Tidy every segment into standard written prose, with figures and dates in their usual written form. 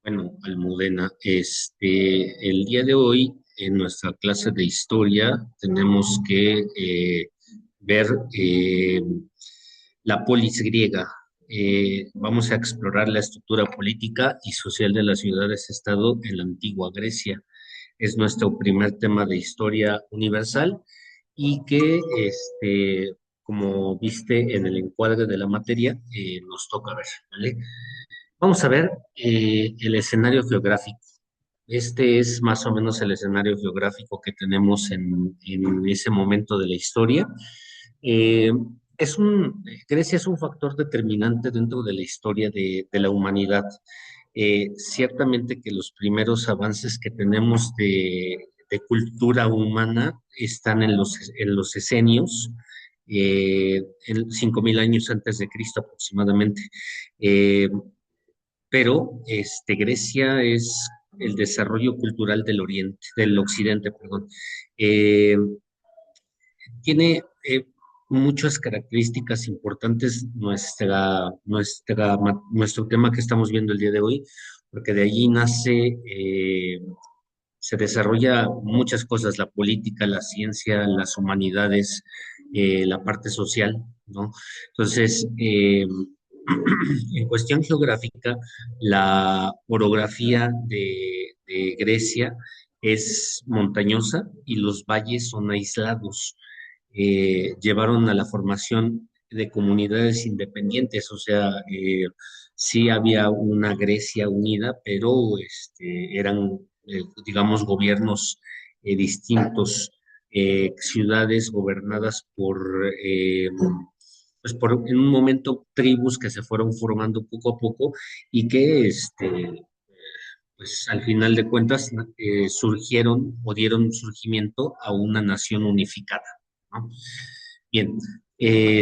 Bueno, Almudena, el día de hoy en nuestra clase de historia tenemos que ver la polis griega. Vamos a explorar la estructura política y social de las ciudades-estado en la antigua Grecia. Es nuestro primer tema de historia universal y que, como viste en el encuadre de la materia, nos toca ver, ¿vale? Vamos a ver el escenario geográfico. Este es más o menos el escenario geográfico que tenemos en ese momento de la historia. Eh, Grecia es un factor determinante dentro de la historia de la humanidad. Ciertamente que los primeros avances que tenemos de cultura humana están en los esenios, en 5.000 años antes de Cristo aproximadamente. Eh, pero Grecia es el desarrollo cultural del Oriente, del Occidente, perdón. Eh, Tiene muchas características importantes nuestro tema que estamos viendo el día de hoy, porque de allí se desarrolla muchas cosas, la política, la ciencia, las humanidades, la parte social, ¿no? Entonces, en cuestión geográfica, la orografía de Grecia es montañosa y los valles son aislados. Llevaron a la formación de comunidades independientes, o sea, sí había una Grecia unida, pero eran, digamos, gobiernos distintos, ciudades gobernadas pues en un momento tribus que se fueron formando poco a poco y que pues al final de cuentas surgieron o dieron surgimiento a una nación unificada, ¿no? Bien,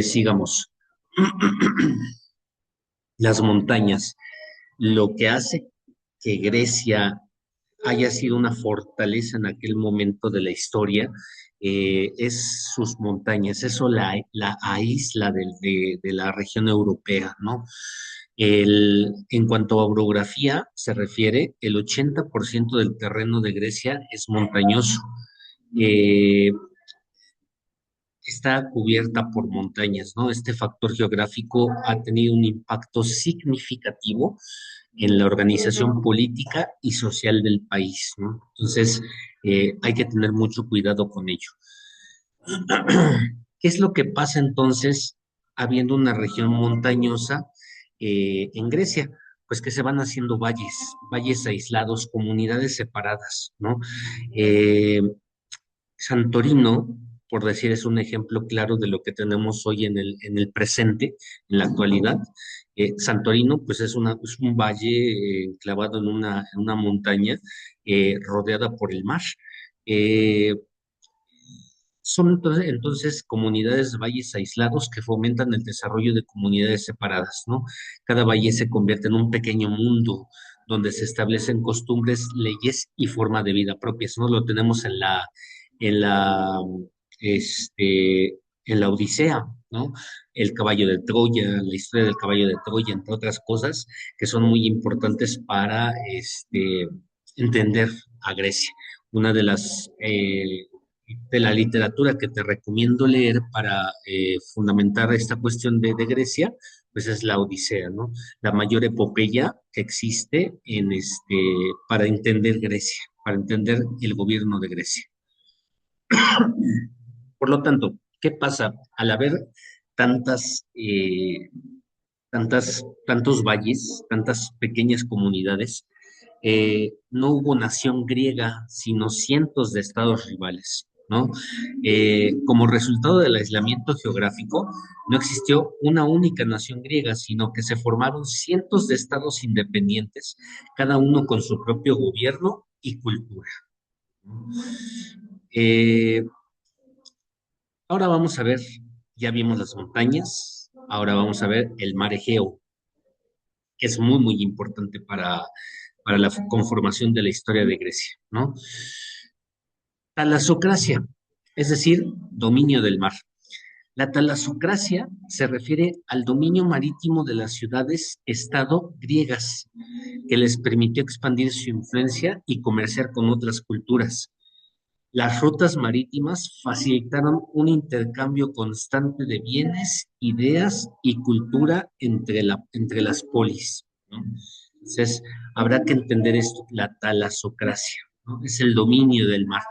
sigamos. Las montañas. Lo que hace que Grecia haya sido una fortaleza en aquel momento de la historia es sus montañas, eso la aísla de la región europea, ¿no? En cuanto a orografía se refiere, el 80% del terreno de Grecia es montañoso. Eh, Está cubierta por montañas, ¿no? Este factor geográfico ha tenido un impacto significativo en la organización política y social del país, ¿no? Entonces, hay que tener mucho cuidado con ello. ¿Qué es lo que pasa entonces habiendo una región montañosa en Grecia? Pues que se van haciendo valles aislados, comunidades separadas, ¿no? Eh, Santorino, por decir, es un ejemplo claro de lo que tenemos hoy en el presente, en la actualidad. Santorino, pues es un valle enclavado en una montaña rodeada por el mar. Eh, Son entonces comunidades, valles aislados que fomentan el desarrollo de comunidades separadas, ¿no? Cada valle se convierte en un pequeño mundo donde se establecen costumbres, leyes y forma de vida propias, ¿no? Lo tenemos en la, en la Odisea, ¿no? El caballo de Troya, la historia del caballo de Troya, entre otras cosas, que son muy importantes para entender a Grecia. Una de la literatura que te recomiendo leer para fundamentar esta cuestión de Grecia, pues es la Odisea, ¿no? La mayor epopeya que existe para entender Grecia, para entender el gobierno de Grecia. Por lo tanto, ¿qué pasa? Al haber tantas, tantos valles, tantas pequeñas comunidades, no hubo nación griega, sino cientos de estados rivales, ¿no? Como resultado del aislamiento geográfico, no existió una única nación griega, sino que se formaron cientos de estados independientes, cada uno con su propio gobierno y cultura. Eh, Ahora vamos a ver, ya vimos las montañas, ahora vamos a ver el mar Egeo, que es muy, muy importante para la conformación de la historia de Grecia, ¿no? Talasocracia, es decir, dominio del mar. La talasocracia se refiere al dominio marítimo de las ciudades-estado griegas, que les permitió expandir su influencia y comerciar con otras culturas. Las rutas marítimas facilitaron un intercambio constante de bienes, ideas y cultura entre las polis, ¿no? Entonces, habrá que entender esto, la talasocracia, ¿no? Es el dominio del mar.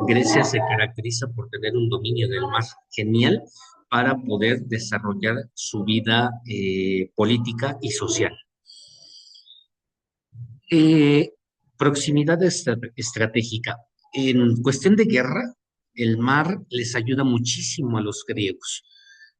Grecia se caracteriza por tener un dominio del mar genial para poder desarrollar su vida política y social. Eh, Proximidad estratégica. En cuestión de guerra, el mar les ayuda muchísimo a los griegos.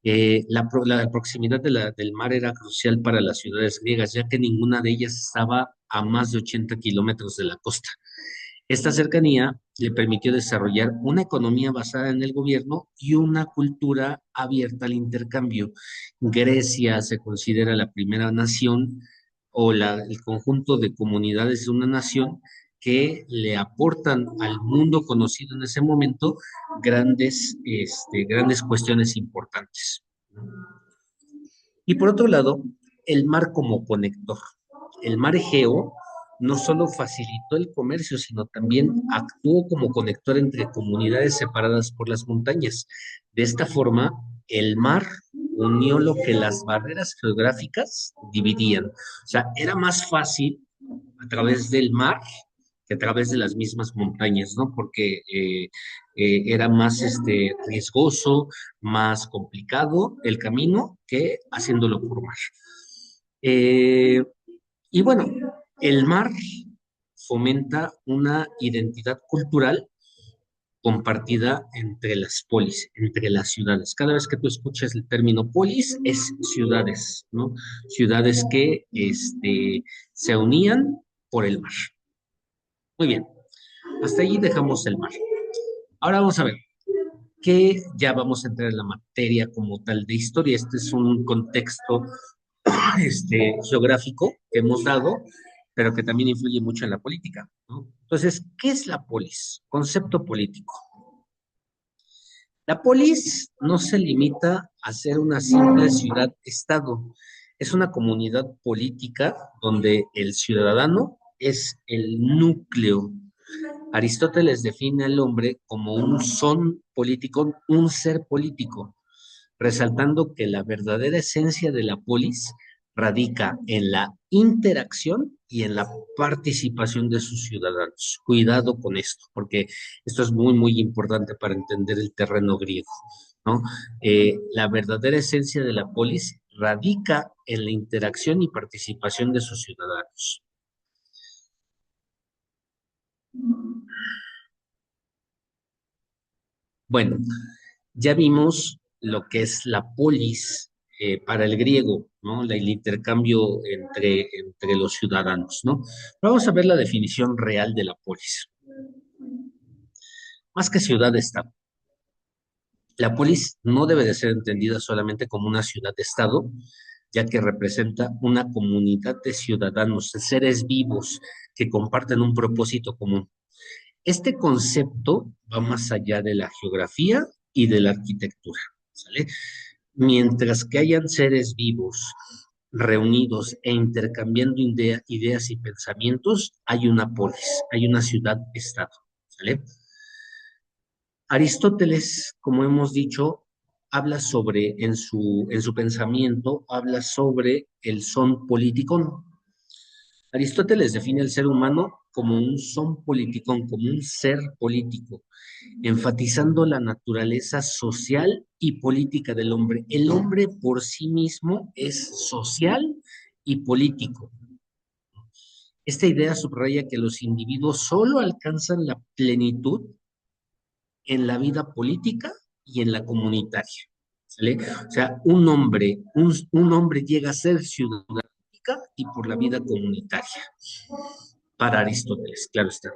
La proximidad del mar era crucial para las ciudades griegas, ya que ninguna de ellas estaba a más de 80 kilómetros de la costa. Esta cercanía le permitió desarrollar una economía basada en el gobierno y una cultura abierta al intercambio. Grecia se considera la primera nación o el conjunto de comunidades de una nación que le aportan al mundo conocido en ese momento grandes cuestiones importantes. Y por otro lado, el mar como conector. El mar Egeo no solo facilitó el comercio, sino también actuó como conector entre comunidades separadas por las montañas. De esta forma, el mar unió lo que las barreras geográficas dividían. O sea, era más fácil a través del mar que a través de las mismas montañas, ¿no? Porque era más riesgoso, más complicado el camino que haciéndolo por mar. Eh, y bueno, el mar fomenta una identidad cultural compartida entre las polis, entre las ciudades. Cada vez que tú escuches el término polis, es ciudades, ¿no? Ciudades que se unían por el mar. Muy bien, hasta allí dejamos el mar. Ahora vamos a ver que ya vamos a entrar en la materia como tal de historia. Este es un contexto geográfico que hemos dado, pero que también influye mucho en la política, ¿no? Entonces, ¿qué es la polis? Concepto político. La polis no se limita a ser una simple ciudad-estado, es una comunidad política donde el ciudadano es el núcleo. Aristóteles define al hombre como un son político, un ser político, resaltando que la verdadera esencia de la polis radica en la interacción y en la participación de sus ciudadanos. Cuidado con esto, porque esto es muy, muy importante para entender el terreno griego, ¿no? La verdadera esencia de la polis radica en la interacción y participación de sus ciudadanos. Bueno, ya vimos lo que es la polis para el griego, ¿no? El intercambio entre los ciudadanos, ¿no? Vamos a ver la definición real de la polis. Más que ciudad-estado. La polis no debe de ser entendida solamente como una ciudad-estado, ya que representa una comunidad de ciudadanos, de seres vivos que comparten un propósito común. Este concepto va más allá de la geografía y de la arquitectura, ¿sale? Mientras que hayan seres vivos reunidos e intercambiando ideas y pensamientos, hay una polis, hay una ciudad-estado, ¿sale? Aristóteles, como hemos dicho, habla sobre, en su pensamiento, habla sobre el son político. Aristóteles define al ser humano como un son politicón, como un ser político, enfatizando la naturaleza social y política del hombre. El hombre por sí mismo es social y político. Esta idea subraya que los individuos solo alcanzan la plenitud en la vida política y en la comunitaria. ¿Sale? O sea, un hombre llega a ser ciudadano y por la vida comunitaria. Para Aristóteles, claro está.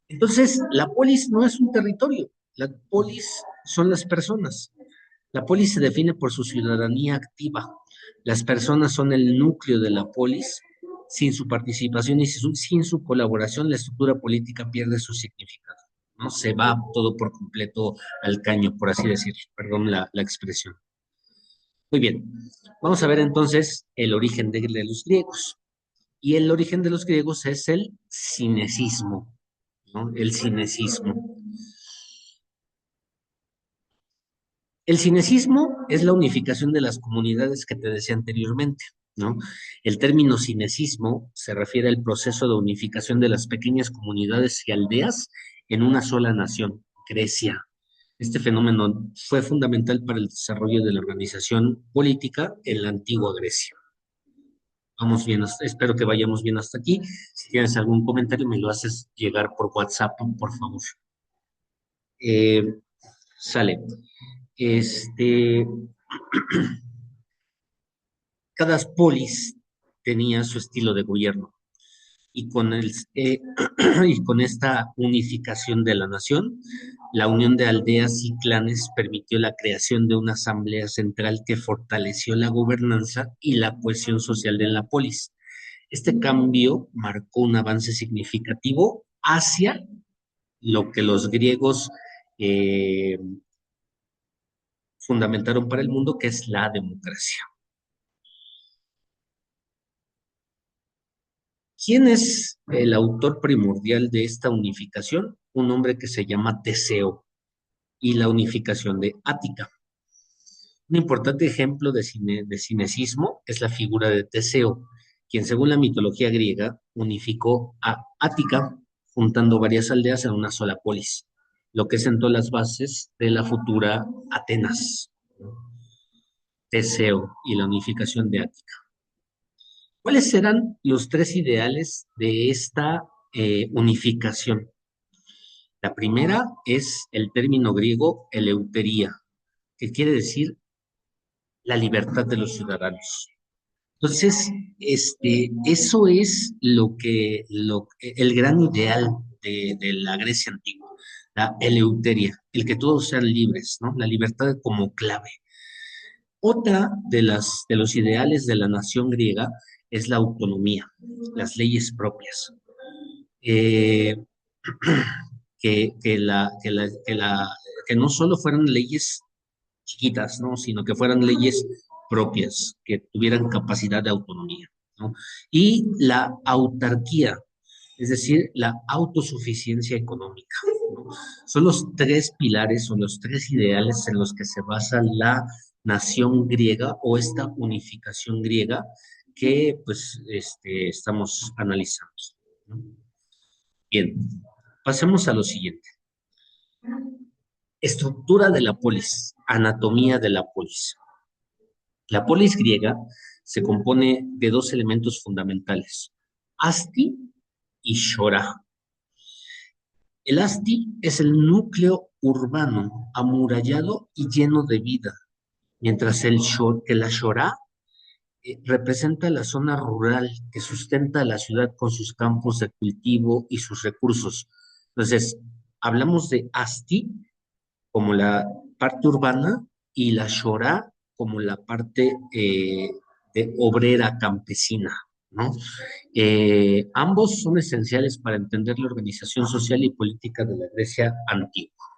Entonces, la polis no es un territorio, la polis son las personas. La polis se define por su ciudadanía activa. Las personas son el núcleo de la polis. Sin su participación y sin su colaboración, la estructura política pierde su significado. ¿no? Se va todo por completo al caño, por así decirlo, perdón la expresión. Muy bien, vamos a ver entonces el origen de los griegos. Y el origen de los griegos es el cinecismo, ¿no? El cinecismo. El cinecismo es la unificación de las comunidades que te decía anteriormente, ¿no? El término cinecismo se refiere al proceso de unificación de las pequeñas comunidades y aldeas en una sola nación, Grecia. Este fenómeno fue fundamental para el desarrollo de la organización política en la antigua Grecia. Vamos bien, espero que vayamos bien hasta aquí. Si tienes algún comentario, me lo haces llegar por WhatsApp, por favor. Eh, sale. Este, cada polis tenía su estilo de gobierno y y con esta unificación de la nación, la unión de aldeas y clanes permitió la creación de una asamblea central que fortaleció la gobernanza y la cohesión social de la polis. Este cambio marcó un avance significativo hacia lo que los griegos eh, fundamentaron para el mundo, que es la democracia. ¿Quién es el autor primordial de esta unificación? Un hombre que se llama Teseo y la unificación de Ática. Un importante ejemplo de cinecismo es la figura de Teseo, quien según la mitología griega unificó a Ática, juntando varias aldeas en una sola polis, lo que sentó las bases de la futura Atenas. Teseo y la unificación de Ática. ¿Cuáles eran los tres ideales de esta unificación? La primera es el término griego eleutería, que quiere decir la libertad de los ciudadanos. Entonces, eso es el gran ideal de la Grecia antigua, la eleuteria, el que todos sean libres, ¿no? La libertad como clave. Otra de los ideales de la nación griega es la autonomía, las leyes propias. Eh, que no solo fueran leyes chiquitas, ¿no? Sino que fueran leyes propias, que tuvieran capacidad de autonomía, ¿no? Y la autarquía, es decir, la autosuficiencia económica, ¿no? Son los tres pilares, son los tres ideales en los que se basa la nación griega o esta unificación griega que pues estamos analizando, ¿no? Bien, pasemos a lo siguiente. Estructura de la polis, anatomía de la polis. La polis griega se compone de dos elementos fundamentales, asti y shora. El asti es el núcleo urbano, amurallado y lleno de vida, mientras que la shora representa la zona rural que sustenta a la ciudad con sus campos de cultivo y sus recursos. Entonces, hablamos de asti como la parte urbana y la Shorá como la parte de obrera campesina, ¿no? Ambos son esenciales para entender la organización social y política de la Grecia antigua.